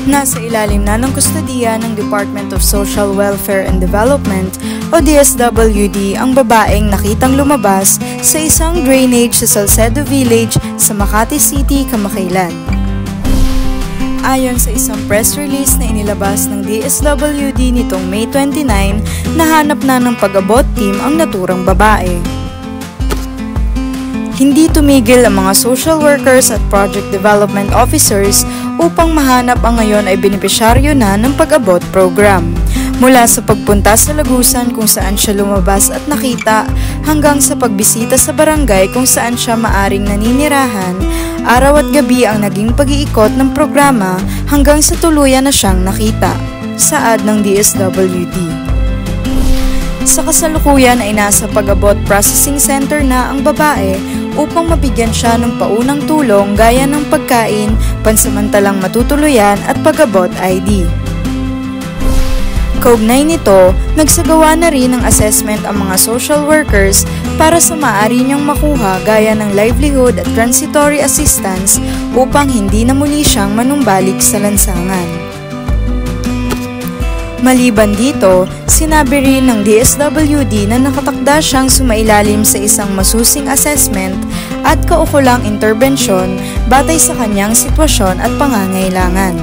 Nasa ilalim na ng kustodiya ng Department of Social Welfare and Development o DSWD ang babaeng nakitang lumabas sa isang drainage sa Salcedo Village sa Makati City, kamakailan. Ayon sa isang press release na inilabas ng DSWD nitong May 29, nahanap na ng pag-abot team ang naturang babae. Hindi tumigil ang mga social workers at project development officers upang mahanap ang ngayon ay benepisyaryo na ng pag-abot program. Mula sa pagpunta sa Lagusan kung saan siya lumabas at nakita hanggang sa pagbisita sa barangay kung saan siya maaring naninirahan, araw at gabi ang naging pag-iikot ng programa hanggang sa tuluyan na siyang nakita. Saad ng DSWD. Sa kasalukuyan ay nasa pag-abot processing center na ang babae upang mabigyan siya ng paunang tulong gaya ng pagkain, pansamantalang matutuluyan at pag-abot ID. Kaugnay nito, nagsagawa na rin ng assessment ang mga social workers para sa maaari niyang makuha gaya ng livelihood at transitory assistance upang hindi na muli siyang manumbalik sa lansangan. Maliban dito, sinabi rin ng DSWD na nakatakda siyang sumailalim sa isang masusing assessment at kaukulang interbensyon batay sa kanyang sitwasyon at pangangailangan.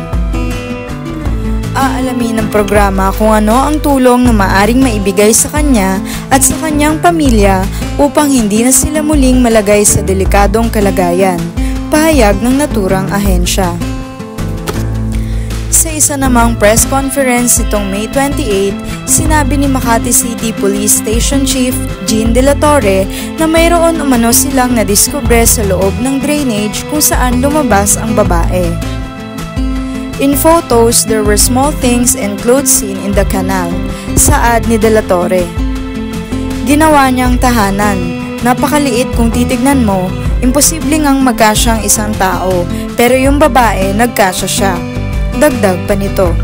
Aalamin ng programa kung ano ang tulong na maaring maibigay sa kanya at sa kanyang pamilya upang hindi na sila muling malagay sa delikadong kalagayan, pahayag ng naturang ahensya. Sa isa namang press conference nitong May 28, sinabi ni Makati City Police Station Chief Jean De La Torre na mayroon umano silang nadiskubre sa loob ng drainage kung saan lumabas ang babae. In photos, there were small things and clothes seen in the canal, saad ni De La Torre. Ginawa niyang tahanan. Napakaliit kung titignan mo, imposible ngang magkasyang isang tao, pero yung babae nagkasya siya. Dagdag pa nito.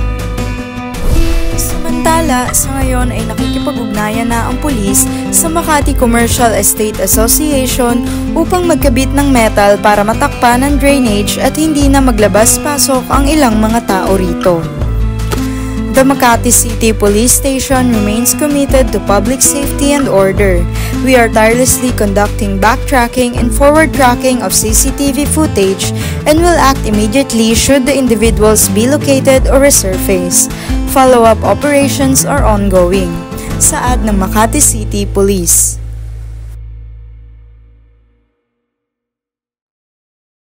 Samantala, sa ngayon ay nakikipag-ugnayan na ang pulis sa Makati Commercial Estate Association upang magkabit ng metal para matakpan ang drainage at hindi na maglabas-pasok ang ilang mga tao rito. The Makati City Police Station remains committed to public safety and order. We are tirelessly conducting backtracking and forward tracking of CCTV footage and will act immediately should the individuals be located or resurface. Follow-up operations are ongoing. Saad ng Makati City Police.